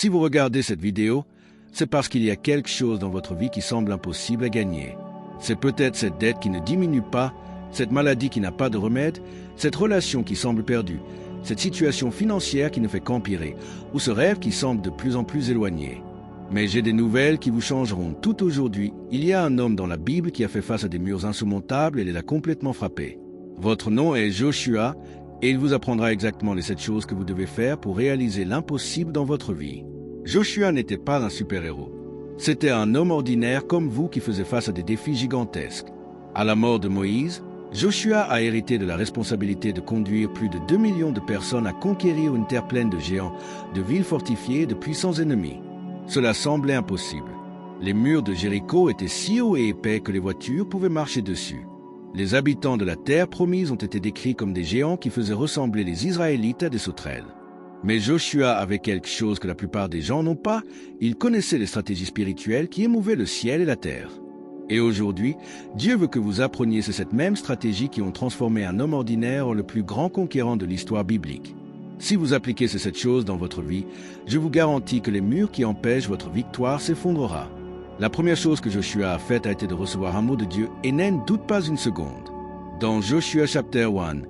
Si vous regardez cette vidéo, c'est parce qu'il y a quelque chose dans votre vie qui semble impossible à gagner. C'est peut-être cette dette qui ne diminue pas, cette maladie qui n'a pas de remède, cette relation qui semble perdue, cette situation financière qui ne fait qu'empirer, ou ce rêve qui semble de plus en plus éloigné. Mais j'ai des nouvelles qui vous changeront. Tout aujourd'hui, il y a un homme dans la Bible qui a fait face à des murs insurmontables et les a complètement frappés. Votre nom est Joshua, et il vous apprendra exactement les 7 choses que vous devez faire pour réaliser l'impossible dans votre vie. Joshua n'était pas un super-héros. C'était un homme ordinaire comme vous qui faisait face à des défis gigantesques. À la mort de Moïse, Joshua a hérité de la responsabilité de conduire plus de 2 millions de personnes à conquérir une terre pleine de géants, de villes fortifiées et de puissants ennemis. Cela semblait impossible. Les murs de Jéricho étaient si hauts et épais que les voitures pouvaient marcher dessus. Les habitants de la terre promise ont été décrits comme des géants qui faisaient ressembler les Israélites à des sauterelles. Mais Joshua avait quelque chose que la plupart des gens n'ont pas. Il connaissait les stratégies spirituelles qui émouvaient le ciel et la terre. Et aujourd'hui, Dieu veut que vous appreniez cette même stratégie qui ont transformé un homme ordinaire en le plus grand conquérant de l'histoire biblique. Si vous appliquez ces 7 choses dans votre vie, je vous garantis que les murs qui empêchent votre victoire s'effondrera. La première chose que Joshua a faite a été de recevoir un mot de Dieu et n'en doute pas une seconde. Dans Joshua chapitre 1,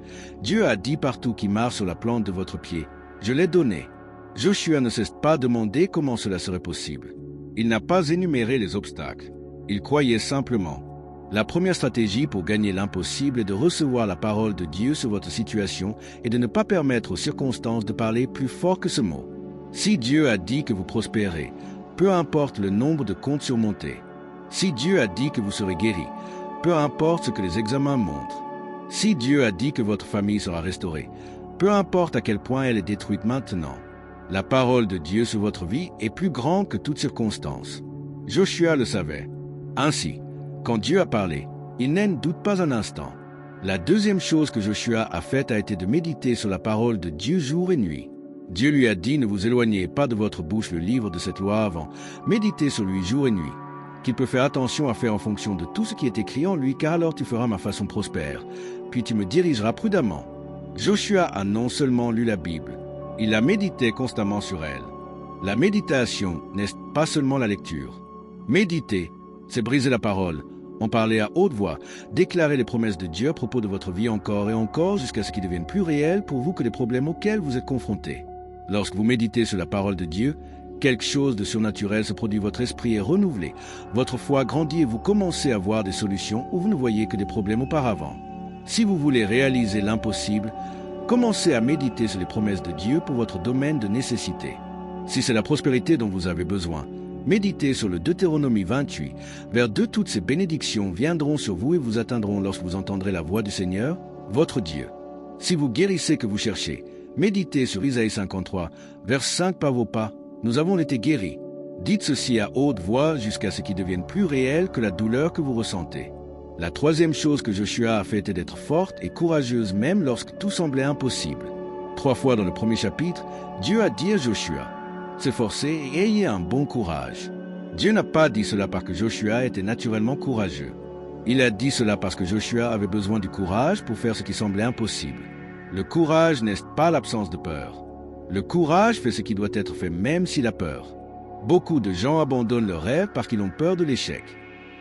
Dieu a dit partout qui marche sur la plante de votre pied, « Je l'ai donné ». Joshua ne s'est pas demandé comment cela serait possible. Il n'a pas énuméré les obstacles. Il croyait simplement. La première stratégie pour gagner l'impossible est de recevoir la parole de Dieu sur votre situation et de ne pas permettre aux circonstances de parler plus fort que ce mot. Si Dieu a dit que vous prospérez, peu importe le nombre de comptes surmontés. Si Dieu a dit que vous serez guéri, peu importe ce que les examens montrent. Si Dieu a dit que votre famille sera restaurée, peu importe à quel point elle est détruite maintenant. La parole de Dieu sur votre vie est plus grande que toute circonstance. Joshua le savait. Ainsi, quand Dieu a parlé, il n'en doute pas un instant. La deuxième chose que Joshua a faite a été de méditer sur la parole de Dieu jour et nuit. Dieu lui a dit « Ne vous éloignez pas de votre bouche le livre de cette loi avant. Méditez sur lui jour et nuit. » Qu'il peut faire attention à faire en fonction de tout ce qui est écrit en lui, car alors tu feras ma façon prospère. Puis tu me dirigeras prudemment. Joshua a non seulement lu la Bible, il a médité constamment sur elle. La méditation n'est pas seulement la lecture. Méditer, c'est briser la parole, en parler à haute voix, déclarer les promesses de Dieu à propos de votre vie encore et encore jusqu'à ce qu'ils deviennent plus réels pour vous que les problèmes auxquels vous êtes confrontés. Lorsque vous méditez sur la parole de Dieu, quelque chose de surnaturel se produit, votre esprit est renouvelé, votre foi grandit et vous commencez à voir des solutions où vous ne voyez que des problèmes auparavant. Si vous voulez réaliser l'impossible, commencez à méditer sur les promesses de Dieu pour votre domaine de nécessité. Si c'est la prospérité dont vous avez besoin, méditez sur le Deutéronomie 28, vers toutes ces bénédictions viendront sur vous et vous atteindront lorsque vous entendrez la voix du Seigneur, votre Dieu. Si vous guérissez que vous cherchez, méditez sur Isaïe 53, vers 5 par vos pas, nous avons été guéris. Dites ceci à haute voix jusqu'à ce qu'il devienne plus réel que la douleur que vous ressentez. La troisième chose que Joshua a fait est d'être forte et courageuse même lorsque tout semblait impossible. 3 fois dans le premier chapitre, Dieu a dit à Joshua, « S'efforcez et ayez un bon courage ». Dieu n'a pas dit cela parce que Joshua était naturellement courageux. Il a dit cela parce que Joshua avait besoin du courage pour faire ce qui semblait impossible. Le courage n'est pas l'absence de peur. Le courage fait ce qui doit être fait même s'il a peur. Beaucoup de gens abandonnent leurs rêves parce qu'ils ont peur de l'échec.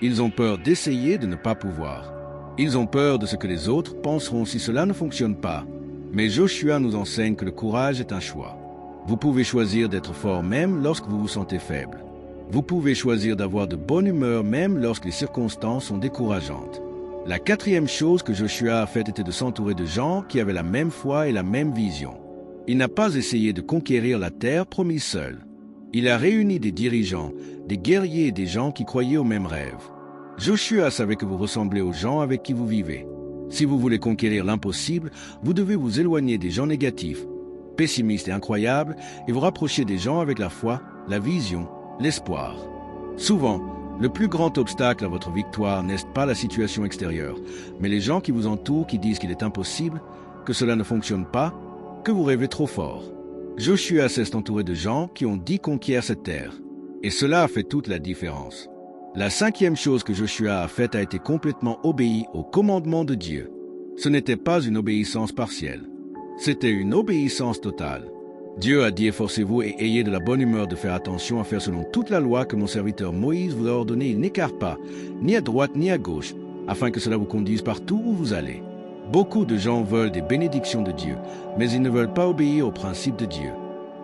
Ils ont peur d'essayer de ne pas pouvoir. Ils ont peur de ce que les autres penseront si cela ne fonctionne pas. Mais Joshua nous enseigne que le courage est un choix. Vous pouvez choisir d'être fort même lorsque vous vous sentez faible. Vous pouvez choisir d'avoir de bonne humeur même lorsque les circonstances sont décourageantes. La quatrième chose que Joshua a faite était de s'entourer de gens qui avaient la même foi et la même vision. Il n'a pas essayé de conquérir la terre promise seul. Il a réuni des dirigeants, des guerriers et des gens qui croyaient aux mêmes rêves. Joshua savait que vous ressemblez aux gens avec qui vous vivez. Si vous voulez conquérir l'impossible, vous devez vous éloigner des gens négatifs, pessimistes et incroyables, et vous rapprocher des gens avec la foi, la vision, l'espoir. Souvent, le plus grand obstacle à votre victoire n'est pas la situation extérieure, mais les gens qui vous entourent qui disent qu'il est impossible, que cela ne fonctionne pas, que vous rêvez trop fort. Joshua s'est entouré de gens qui ont dit conquérir cette terre, et cela a fait toute la différence. La cinquième chose que Joshua a faite a été complètement obéi au commandement de Dieu. Ce n'était pas une obéissance partielle, c'était une obéissance totale. Dieu a dit: efforcez-vous et ayez de la bonne humeur de faire attention à faire selon toute la loi que mon serviteur Moïse vous a ordonnée. Il n'écarte pas, ni à droite ni à gauche, afin que cela vous conduise partout où vous allez. Beaucoup de gens veulent des bénédictions de Dieu, mais ils ne veulent pas obéir aux principes de Dieu.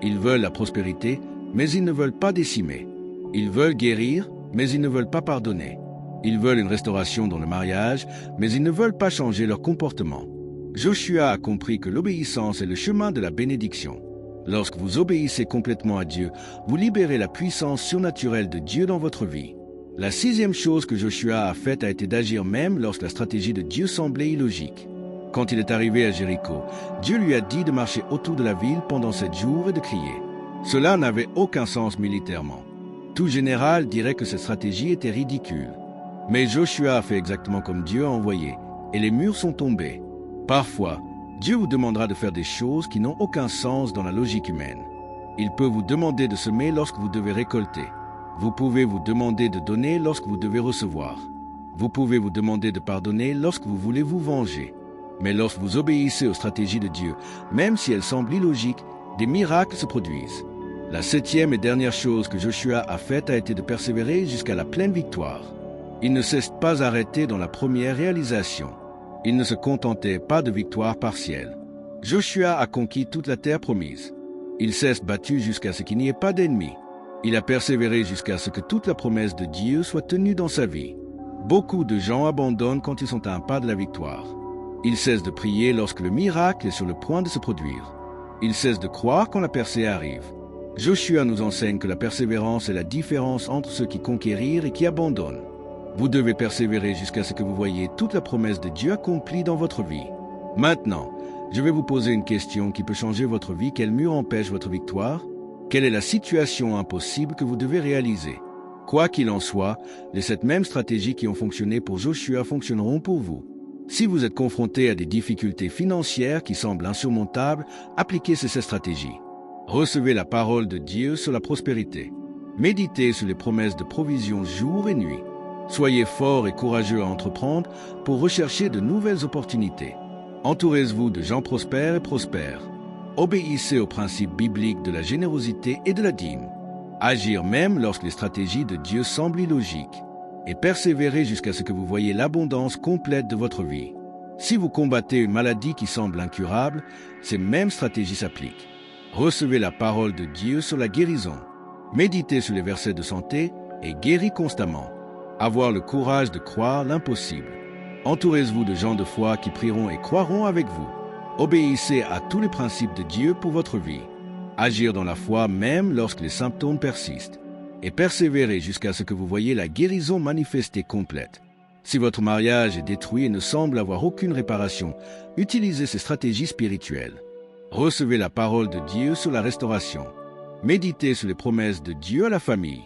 Ils veulent la prospérité, mais ils ne veulent pas décimer. Ils veulent guérir, mais ils ne veulent pas pardonner. Ils veulent une restauration dans le mariage, mais ils ne veulent pas changer leur comportement. Joshua a compris que l'obéissance est le chemin de la bénédiction. Lorsque vous obéissez complètement à Dieu, vous libérez la puissance surnaturelle de Dieu dans votre vie. La 6e chose que Joshua a faite a été d'agir même lorsque la stratégie de Dieu semblait illogique. Quand il est arrivé à Jéricho, Dieu lui a dit de marcher autour de la ville pendant 7 jours et de crier. Cela n'avait aucun sens militairement. Tout général dirait que cette stratégie était ridicule. Mais Joshua a fait exactement comme Dieu a envoyé, et les murs sont tombés. Parfois, Dieu vous demandera de faire des choses qui n'ont aucun sens dans la logique humaine. Il peut vous demander de semer lorsque vous devez récolter. Vous pouvez vous demander de donner lorsque vous devez recevoir. Vous pouvez vous demander de pardonner lorsque vous voulez vous venger. Mais lorsque vous obéissez aux stratégies de Dieu, même si elles semblent illogiques, des miracles se produisent. La 7e et dernière chose que Joshua a faite a été de persévérer jusqu'à la pleine victoire. Il ne s'est pas arrêté dans la première réalisation. Il ne se contentait pas de victoire partielle. Joshua a conquis toute la terre promise. Il s'est battu jusqu'à ce qu'il n'y ait pas d'ennemis. Il a persévéré jusqu'à ce que toute la promesse de Dieu soit tenue dans sa vie. Beaucoup de gens abandonnent quand ils sont à un pas de la victoire. Ils cessent de prier lorsque le miracle est sur le point de se produire. Ils cessent de croire quand la percée arrive. Joshua nous enseigne que la persévérance est la différence entre ceux qui conquérirent et qui abandonnent. Vous devez persévérer jusqu'à ce que vous voyez toute la promesse de Dieu accomplie dans votre vie. Maintenant, je vais vous poser une question qui peut changer votre vie. Quel mur empêche votre victoire? Quelle est la situation impossible que vous devez réaliser? Quoi qu'il en soit, les 7 mêmes stratégies qui ont fonctionné pour Joshua fonctionneront pour vous. Si vous êtes confronté à des difficultés financières qui semblent insurmontables, appliquez ces 7 stratégies. Recevez la parole de Dieu sur la prospérité. Méditez sur les promesses de provision jour et nuit. Soyez forts et courageux à entreprendre pour rechercher de nouvelles opportunités. Entourez-vous de gens prospères et prospères. Obéissez aux principes bibliques de la générosité et de la dîme. Agir même lorsque les stratégies de Dieu semblent illogiques. Et persévérez jusqu'à ce que vous voyez l'abondance complète de votre vie. Si vous combattez une maladie qui semble incurable, ces mêmes stratégies s'appliquent. Recevez la parole de Dieu sur la guérison. Méditez sur les versets de santé et guéris constamment. Avoir le courage de croire l'impossible. Entourez-vous de gens de foi qui prieront et croiront avec vous. Obéissez à tous les principes de Dieu pour votre vie. Agir dans la foi même lorsque les symptômes persistent. Et persévérez jusqu'à ce que vous voyez la guérison manifestée complète. Si votre mariage est détruit et ne semble avoir aucune réparation, utilisez ces stratégies spirituelles. Recevez la parole de Dieu sur la restauration. Méditez sur les promesses de Dieu à la famille.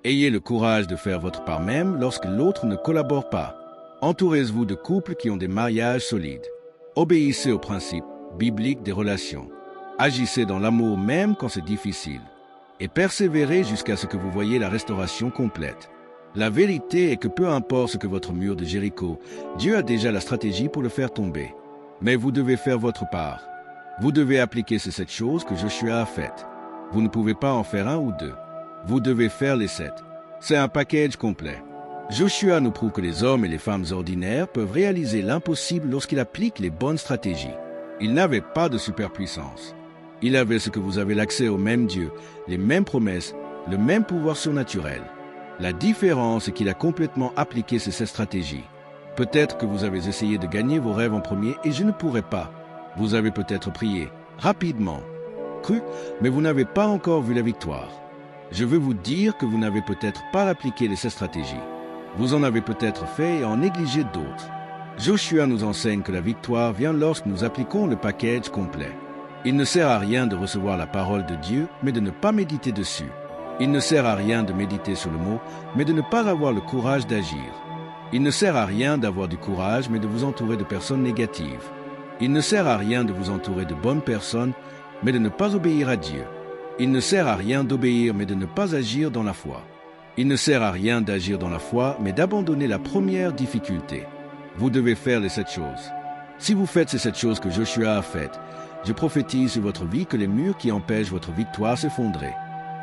Ayez le courage de faire votre part même lorsque l'autre ne collabore pas. Entourez-vous de couples qui ont des mariages solides. Obéissez aux principes bibliques des relations. Agissez dans l'amour même quand c'est difficile. Et persévérez jusqu'à ce que vous voyez la restauration complète. La vérité est que peu importe ce que votre mur de Jéricho, Dieu a déjà la stratégie pour le faire tomber. Mais vous devez faire votre part. Vous devez appliquer ces 7 choses que Joshua a faites. Vous ne pouvez pas en faire 1 ou 2. Vous devez faire les 7. C'est un package complet. Joshua nous prouve que les hommes et les femmes ordinaires peuvent réaliser l'impossible lorsqu'ils appliquent les bonnes stratégies. Il n'avait pas de superpuissance. Il avait ce que vous avez, l'accès au même Dieu, les mêmes promesses, le même pouvoir surnaturel. La différence est qu'il a complètement appliqué ces 7 stratégies. Peut-être que vous avez essayé de gagner vos rêves en premier et je ne pourrai pas. Vous avez peut-être prié, rapidement, cru, mais vous n'avez pas encore vu la victoire. Je veux vous dire que vous n'avez peut-être pas appliqué les 7 stratégies. Vous en avez peut-être fait et en négligé d'autres. Joshua nous enseigne que la victoire vient lorsque nous appliquons le package complet. Il ne sert à rien de recevoir la parole de Dieu, mais de ne pas méditer dessus. Il ne sert à rien de méditer sur le mot, mais de ne pas avoir le courage d'agir. Il ne sert à rien d'avoir du courage, mais de vous entourer de personnes négatives. Il ne sert à rien de vous entourer de bonnes personnes, mais de ne pas obéir à Dieu. Il ne sert à rien d'obéir, mais de ne pas agir dans la foi. Il ne sert à rien d'agir dans la foi, mais d'abandonner la première difficulté. Vous devez faire les 7 choses. Si vous faites ces 7 choses que Joshua a faites, Je prophétise sur votre vie que les murs qui empêchent votre victoire s'effondrent.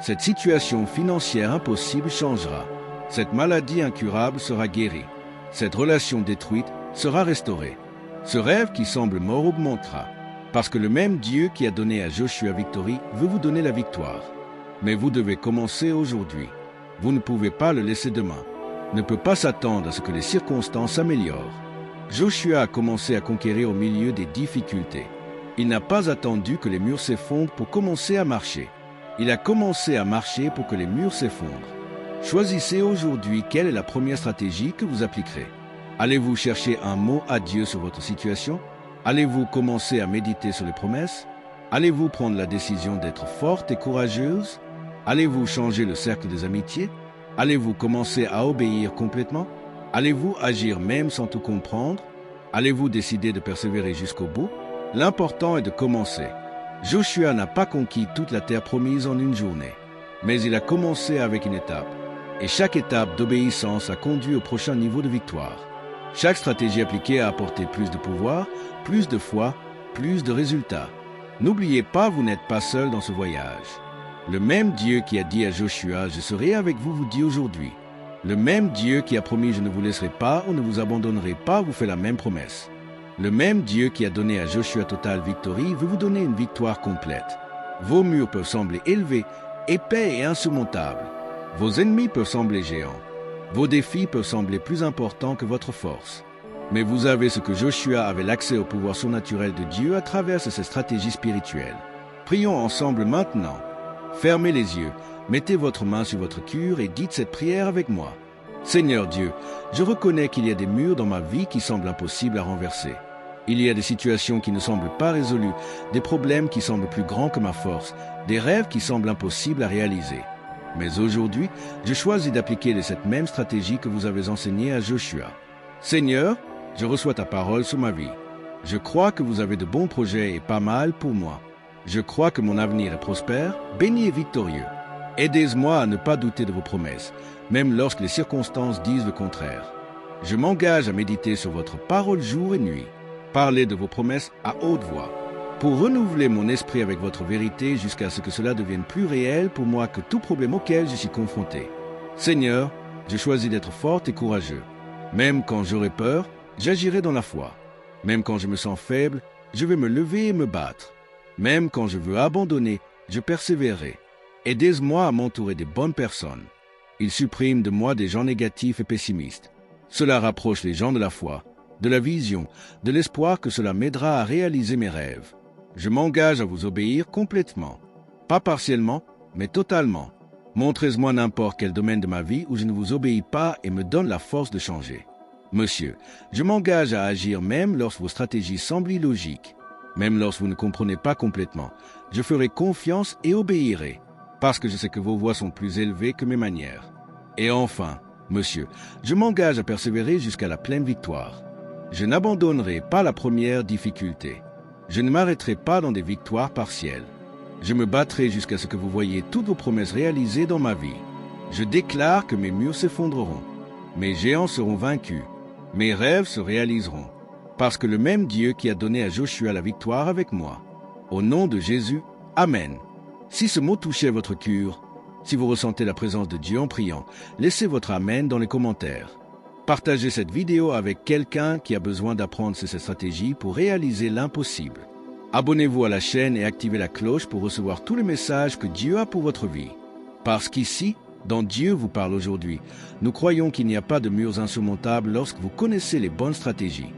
Cette situation financière impossible changera. Cette maladie incurable sera guérie. Cette relation détruite sera restaurée. Ce rêve qui semble mort augmentera. Parce que le même Dieu qui a donné à Joshua victory veut vous donner la victoire. Mais vous devez commencer aujourd'hui. Vous ne pouvez pas le laisser demain. Ne peut pas s'attendre à ce que les circonstances s'améliorent. Joshua a commencé à conquérir au milieu des difficultés. Il n'a pas attendu que les murs s'effondrent pour commencer à marcher. Il a commencé à marcher pour que les murs s'effondrent. Choisissez aujourd'hui quelle est la première stratégie que vous appliquerez. Allez-vous chercher un mot à Dieu sur votre situation? Allez-vous commencer à méditer sur les promesses? Allez-vous prendre la décision d'être forte et courageuse? Allez-vous changer le cercle des amitiés? Allez-vous commencer à obéir complètement? Allez-vous agir même sans tout comprendre? Allez-vous décider de persévérer jusqu'au bout? L'important est de commencer. Joshua n'a pas conquis toute la terre promise en une journée, mais il a commencé avec une étape. Et chaque étape d'obéissance a conduit au prochain niveau de victoire. Chaque stratégie appliquée a apporté plus de pouvoir, plus de foi, plus de résultats. N'oubliez pas, vous n'êtes pas seul dans ce voyage. Le même Dieu qui a dit à Joshua « Je serai avec vous » vous dit aujourd'hui. Le même Dieu qui a promis « Je ne vous laisserai pas ou ne vous abandonnerai pas » vous fait la même promesse. Le même Dieu qui a donné à Joshua Total Victory veut vous donner une victoire complète. Vos murs peuvent sembler élevés, épais et insurmontables. Vos ennemis peuvent sembler géants. Vos défis peuvent sembler plus importants que votre force. Mais vous avez ce que Joshua avait l'accès au pouvoir surnaturel de Dieu à travers ses stratégies spirituelles. Prions ensemble maintenant. Fermez les yeux, mettez votre main sur votre cœur et dites cette prière avec moi. Seigneur Dieu, je reconnais qu'il y a des murs dans ma vie qui semblent impossibles à renverser. Il y a des situations qui ne semblent pas résolues, des problèmes qui semblent plus grands que ma force, des rêves qui semblent impossibles à réaliser. Mais aujourd'hui, je choisis d'appliquer cette même stratégie que vous avez enseignée à Joshua. Seigneur, je reçois ta parole sur ma vie. Je crois que vous avez de bons projets et pas mal pour moi. Je crois que mon avenir est prospère, béni et victorieux. Aidez-moi à ne pas douter de vos promesses, même lorsque les circonstances disent le contraire. Je m'engage à méditer sur votre parole jour et nuit. Parlez de vos promesses à haute voix, pour renouveler mon esprit avec votre vérité jusqu'à ce que cela devienne plus réel pour moi que tout problème auquel je suis confronté. Seigneur, je choisis d'être forte et courageux. Même quand j'aurai peur, j'agirai dans la foi. Même quand je me sens faible, je vais me lever et me battre. Même quand je veux abandonner, je persévérerai. Aidez-moi à m'entourer des bonnes personnes. Ils suppriment de moi des gens négatifs et pessimistes. Cela rapproche les gens de la foi, de la vision, de l'espoir que cela m'aidera à réaliser mes rêves. Je m'engage à vous obéir complètement. Pas partiellement, mais totalement. Montrez-moi n'importe quel domaine de ma vie où je ne vous obéis pas et me donne la force de changer. Monsieur, je m'engage à agir même lorsque vos stratégies semblent illogiques. Même lorsque vous ne comprenez pas complètement, je ferai confiance et obéirai, parce que je sais que vos voies sont plus élevées que mes manières. Et enfin, monsieur, je m'engage à persévérer jusqu'à la pleine victoire. Je n'abandonnerai pas la première difficulté. Je ne m'arrêterai pas dans des victoires partielles. Je me battrai jusqu'à ce que vous voyiez toutes vos promesses réalisées dans ma vie. Je déclare que mes murs s'effondreront. Mes géants seront vaincus. Mes rêves se réaliseront. Parce que le même Dieu qui a donné à Joshua la victoire avec moi. Au nom de Jésus, Amen. Si ce mot touchait votre cœur, si vous ressentez la présence de Dieu en priant, laissez votre Amen dans les commentaires. Partagez cette vidéo avec quelqu'un qui a besoin d'apprendre ces stratégies pour réaliser l'impossible. Abonnez-vous à la chaîne et activez la cloche pour recevoir tous les messages que Dieu a pour votre vie. Parce qu'ici, dans Dieu vous parle aujourd'hui, nous croyons qu'il n'y a pas de murs insurmontables lorsque vous connaissez les bonnes stratégies.